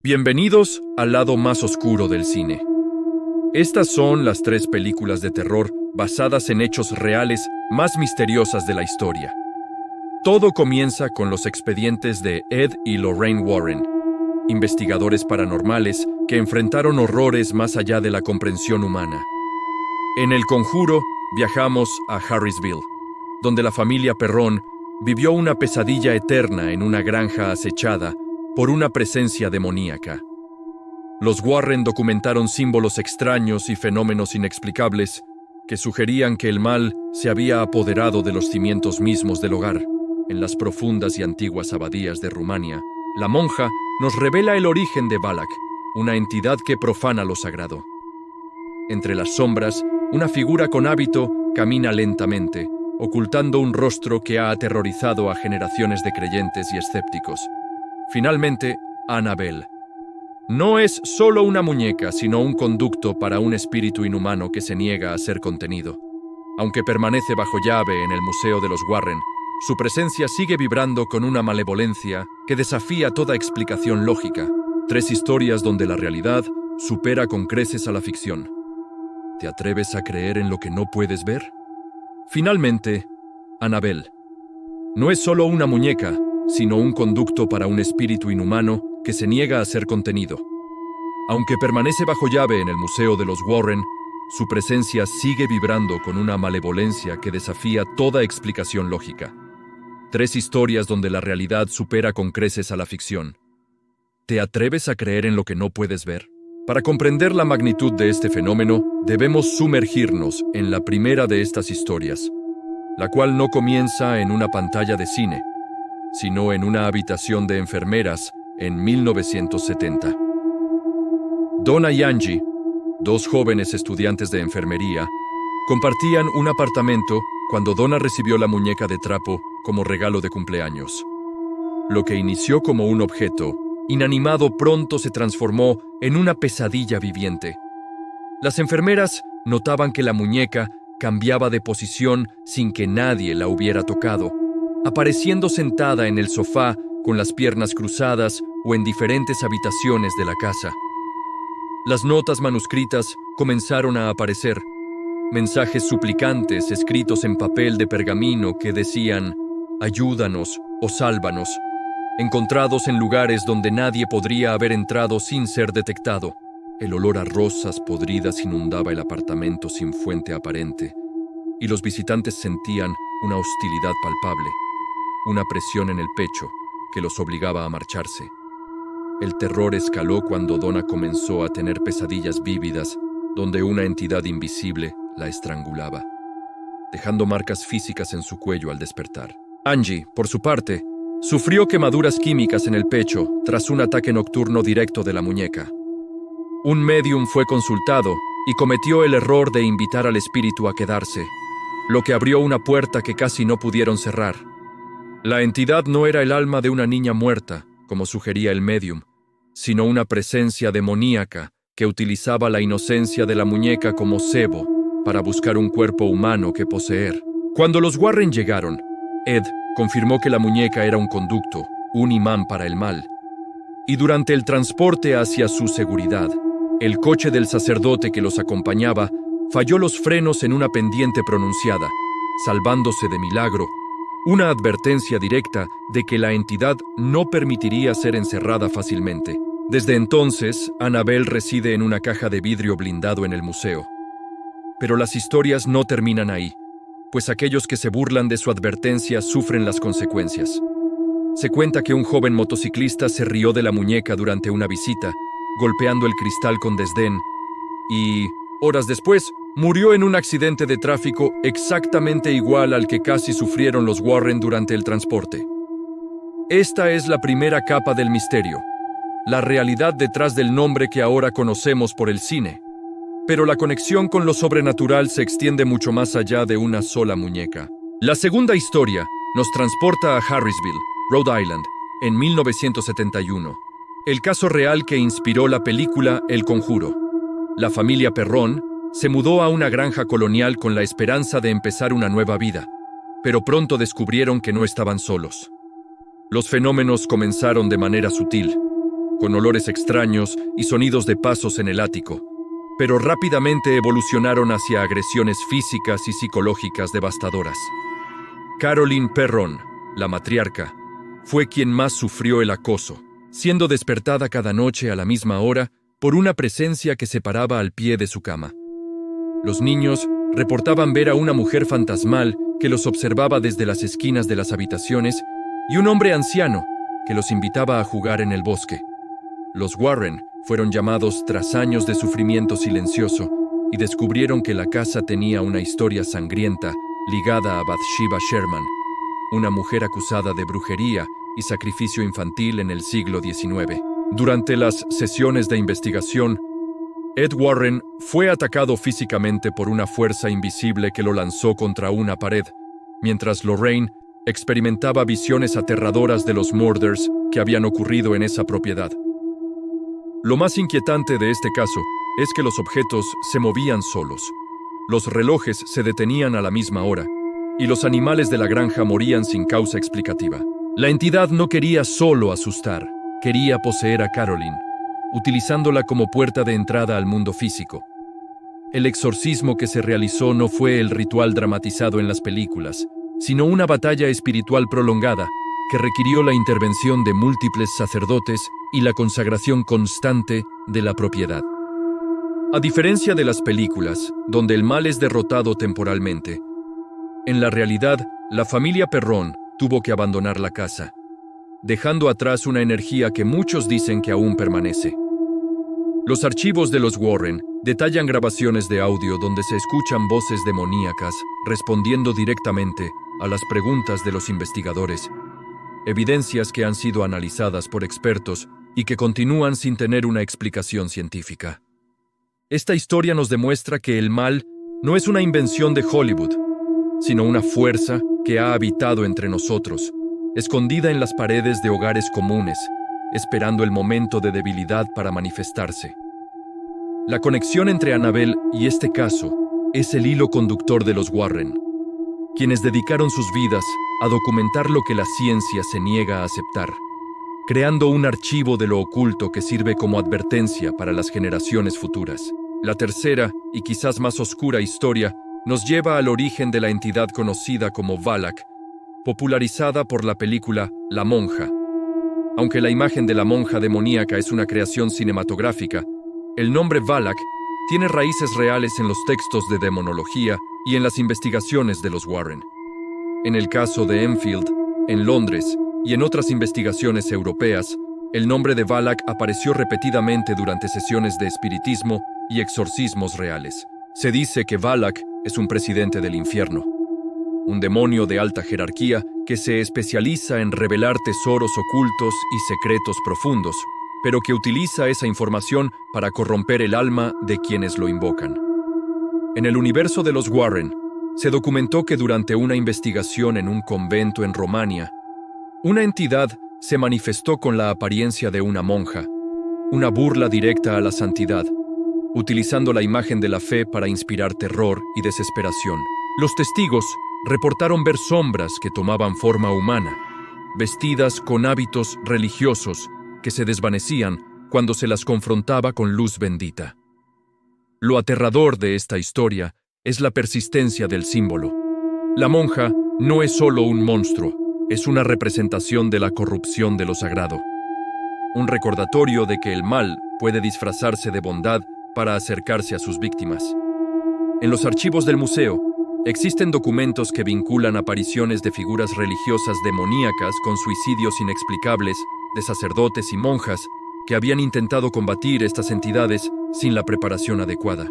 Bienvenidos al lado más oscuro del cine. Estas son las 3 películas de terror basadas en hechos reales más misteriosas de la historia. Todo comienza con los expedientes de Ed y Lorraine Warren, investigadores paranormales que enfrentaron horrores más allá de la comprensión humana. En El Conjuro, viajamos a Harrisville, donde la familia Perron vivió una pesadilla eterna en una granja acechada por una presencia demoníaca. Los Warren documentaron símbolos extraños y fenómenos inexplicables que sugerían que el mal se había apoderado de los cimientos mismos del hogar. En las profundas y antiguas abadías de Rumania, la monja nos revela el origen de Balak, una entidad que profana lo sagrado. Entre las sombras, una figura con hábito camina lentamente, ocultando un rostro que ha aterrorizado a generaciones de creyentes y escépticos. Finalmente, Annabelle. No es solo una muñeca, sino un conducto para un espíritu inhumano que se niega a ser contenido. Aunque permanece bajo llave en el Museo de los Warren, su presencia sigue vibrando con una malevolencia que desafía toda explicación lógica. 3 historias donde la realidad supera con creces a la ficción. ¿Te atreves a creer en lo que no puedes ver? Finalmente, Annabelle. No es solo una muñeca, sino un conducto para un espíritu inhumano que se niega a ser contenido. Aunque permanece bajo llave en el Museo de los Warren, su presencia sigue vibrando con una malevolencia que desafía toda explicación lógica. 3 historias donde la realidad supera con creces a la ficción. ¿Te atreves a creer en lo que no puedes ver? Para comprender la magnitud de este fenómeno, debemos sumergirnos en la primera de estas historias, la cual no comienza en una pantalla de cine, sino en una habitación de enfermeras en 1970. Donna y Angie, 2 jóvenes estudiantes de enfermería, compartían un apartamento cuando Donna recibió la muñeca de trapo como regalo de cumpleaños. Lo que inició como un objeto inanimado pronto se transformó en una pesadilla viviente. Las enfermeras notaban que la muñeca cambiaba de posición sin que nadie la hubiera tocado, apareciendo sentada en el sofá con las piernas cruzadas o en diferentes habitaciones de la casa. Las notas manuscritas comenzaron a aparecer, mensajes suplicantes escritos en papel de pergamino que decían «Ayúdanos» o «Sálvanos», encontrados en lugares donde nadie podría haber entrado sin ser detectado. El olor a rosas podridas inundaba el apartamento sin fuente aparente, y los visitantes sentían una hostilidad palpable, una presión en el pecho que los obligaba a marcharse. El terror escaló cuando Donna comenzó a tener pesadillas vívidas donde una entidad invisible la estrangulaba, dejando marcas físicas en su cuello al despertar. Angie, por su parte, sufrió quemaduras químicas en el pecho tras un ataque nocturno directo de la muñeca. Un médium fue consultado y cometió el error de invitar al espíritu a quedarse, lo que abrió una puerta que casi no pudieron cerrar. La entidad no era el alma de una niña muerta, como sugería el médium, sino una presencia demoníaca que utilizaba la inocencia de la muñeca como cebo para buscar un cuerpo humano que poseer. Cuando los Warren llegaron, Ed confirmó que la muñeca era un conducto, un imán para el mal. Y durante el transporte hacia su seguridad, el coche del sacerdote que los acompañaba falló los frenos en una pendiente pronunciada, salvándose de milagro, una advertencia directa de que la entidad no permitiría ser encerrada fácilmente. Desde entonces, Annabelle reside en una caja de vidrio blindado en el museo. Pero las historias no terminan ahí, pues aquellos que se burlan de su advertencia sufren las consecuencias. Se cuenta que un joven motociclista se rió de la muñeca durante una visita, golpeando el cristal con desdén, y, horas después, murió en un accidente de tráfico exactamente igual al que casi sufrieron los Warren durante el transporte. Esta es la primera capa del misterio, la realidad detrás del nombre que ahora conocemos por el cine. Pero la conexión con lo sobrenatural se extiende mucho más allá de una sola muñeca. La segunda historia nos transporta a Harrisville, Rhode Island, en 1971. El caso real que inspiró la película El Conjuro. La familia Perron se mudó a una granja colonial con la esperanza de empezar una nueva vida, pero pronto descubrieron que no estaban solos. Los fenómenos comenzaron de manera sutil, con olores extraños y sonidos de pasos en el ático, pero rápidamente evolucionaron hacia agresiones físicas y psicológicas devastadoras. Caroline Perron, la matriarca, fue quien más sufrió el acoso, siendo despertada cada noche a la misma hora por una presencia que se paraba al pie de su cama. Los niños reportaban ver a una mujer fantasmal que los observaba desde las esquinas de las habitaciones y un hombre anciano que los invitaba a jugar en el bosque. Los Warren fueron llamados tras años de sufrimiento silencioso y descubrieron que la casa tenía una historia sangrienta ligada a Bathsheba Sherman, una mujer acusada de brujería y sacrificio infantil en el siglo XIX. Durante las sesiones de investigación, Ed Warren fue atacado físicamente por una fuerza invisible que lo lanzó contra una pared, mientras Lorraine experimentaba visiones aterradoras de los murders que habían ocurrido en esa propiedad. Lo más inquietante de este caso es que los objetos se movían solos. Los relojes se detenían a la misma hora, y los animales de la granja morían sin causa explicativa. La entidad no quería solo asustar, quería poseer a Caroline, utilizándola como puerta de entrada al mundo físico. El exorcismo que se realizó no fue el ritual dramatizado en las películas, sino una batalla espiritual prolongada que requirió la intervención de múltiples sacerdotes y la consagración constante de la propiedad. A diferencia de las películas, donde el mal es derrotado temporalmente, en la realidad, la familia Perron tuvo que abandonar la casa, dejando atrás una energía que muchos dicen que aún permanece. Los archivos de los Warren detallan grabaciones de audio donde se escuchan voces demoníacas respondiendo directamente a las preguntas de los investigadores, evidencias que han sido analizadas por expertos y que continúan sin tener una explicación científica. Esta historia nos demuestra que el mal no es una invención de Hollywood, sino una fuerza que ha habitado entre nosotros, escondida en las paredes de hogares comunes, esperando el momento de debilidad para manifestarse. La conexión entre Annabelle y este caso es el hilo conductor de los Warren, quienes dedicaron sus vidas a documentar lo que la ciencia se niega a aceptar, creando un archivo de lo oculto que sirve como advertencia para las generaciones futuras. La tercera, y quizás más oscura historia, nos lleva al origen de la entidad conocida como Valak, popularizada por la película La Monja. Aunque la imagen de la monja demoníaca es una creación cinematográfica, el nombre Valak tiene raíces reales en los textos de demonología y en las investigaciones de los Warren. En el caso de Enfield, en Londres, y en otras investigaciones europeas, el nombre de Valak apareció repetidamente durante sesiones de espiritismo y exorcismos reales. Se dice que Valak es un presidente del infierno, un demonio de alta jerarquía que se especializa en revelar tesoros ocultos y secretos profundos, pero que utiliza esa información para corromper el alma de quienes lo invocan. En el universo de los Warren, se documentó que durante una investigación en un convento en Romania, una entidad se manifestó con la apariencia de una monja, una burla directa a la santidad, utilizando la imagen de la fe para inspirar terror y desesperación. Los testigos reportaron ver sombras que tomaban forma humana, vestidas con hábitos religiosos que se desvanecían cuando se las confrontaba con luz bendita. Lo aterrador de esta historia es la persistencia del símbolo. La monja no es solo un monstruo, es una representación de la corrupción de lo sagrado. Un recordatorio de que el mal puede disfrazarse de bondad para acercarse a sus víctimas. En los archivos del museo, existen documentos que vinculan apariciones de figuras religiosas demoníacas con suicidios inexplicables de sacerdotes y monjas que habían intentado combatir estas entidades sin la preparación adecuada.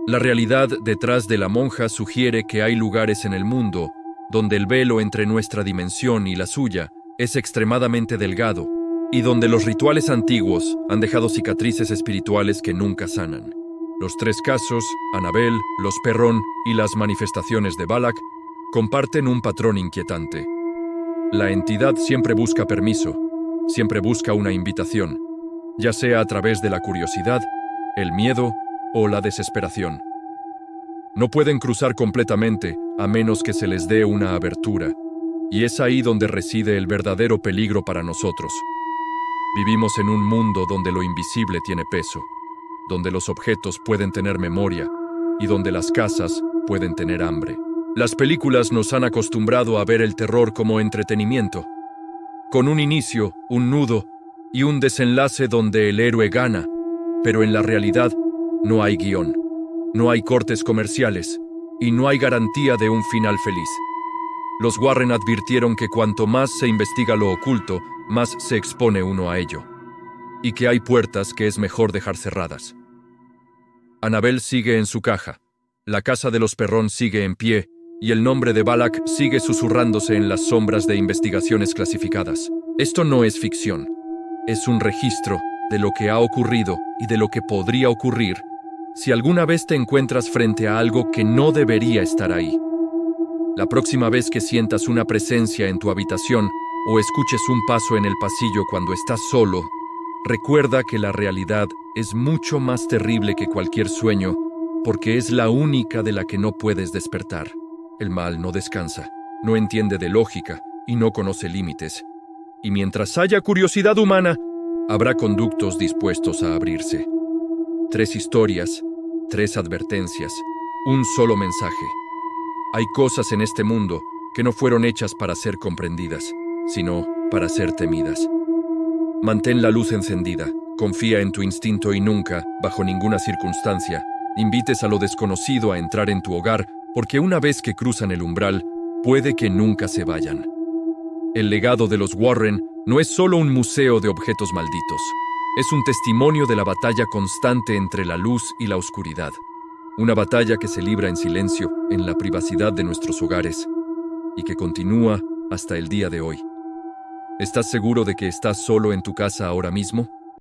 La realidad detrás de la monja sugiere que hay lugares en el mundo donde el velo entre nuestra dimensión y la suya es extremadamente delgado y donde los rituales antiguos han dejado cicatrices espirituales que nunca sanan. Los tres casos, Annabelle, los Perron y las manifestaciones de Valak, comparten un patrón inquietante. La entidad siempre busca permiso, siempre busca una invitación, ya sea a través de la curiosidad, el miedo o la desesperación. No pueden cruzar completamente a menos que se les dé una abertura, y es ahí donde reside el verdadero peligro para nosotros. Vivimos en un mundo donde lo invisible tiene peso, donde los objetos pueden tener memoria y donde las casas pueden tener hambre. Las películas nos han acostumbrado a ver el terror como entretenimiento, con un inicio, un nudo y un desenlace donde el héroe gana, pero en la realidad no hay guión, no hay cortes comerciales y no hay garantía de un final feliz. Los Warren advirtieron que cuanto más se investiga lo oculto, más se expone uno a ello, y que hay puertas que es mejor dejar cerradas. Annabelle sigue en su caja, la casa de los Perron sigue en pie, y el nombre de Balak sigue susurrándose en las sombras de investigaciones clasificadas. Esto no es ficción, es un registro de lo que ha ocurrido y de lo que podría ocurrir si alguna vez te encuentras frente a algo que no debería estar ahí. La próxima vez que sientas una presencia en tu habitación o escuches un paso en el pasillo cuando estás solo, recuerda que la realidad es mucho más terrible que cualquier sueño, porque es la única de la que no puedes despertar. El mal no descansa, no entiende de lógica y no conoce límites. Y mientras haya curiosidad humana, habrá conductos dispuestos a abrirse. 3 historias, 3 advertencias, un solo mensaje. Hay cosas en este mundo que no fueron hechas para ser comprendidas, sino para ser temidas. Mantén la luz encendida, confía en tu instinto y nunca, bajo ninguna circunstancia, invites a lo desconocido a entrar en tu hogar, porque una vez que cruzan el umbral, puede que nunca se vayan. El legado de los Warren no es solo un museo de objetos malditos, es un testimonio de la batalla constante entre la luz y la oscuridad. Una batalla que se libra en silencio, en la privacidad de nuestros hogares, y que continúa hasta el día de hoy. ¿Estás seguro de que estás solo en tu casa ahora mismo?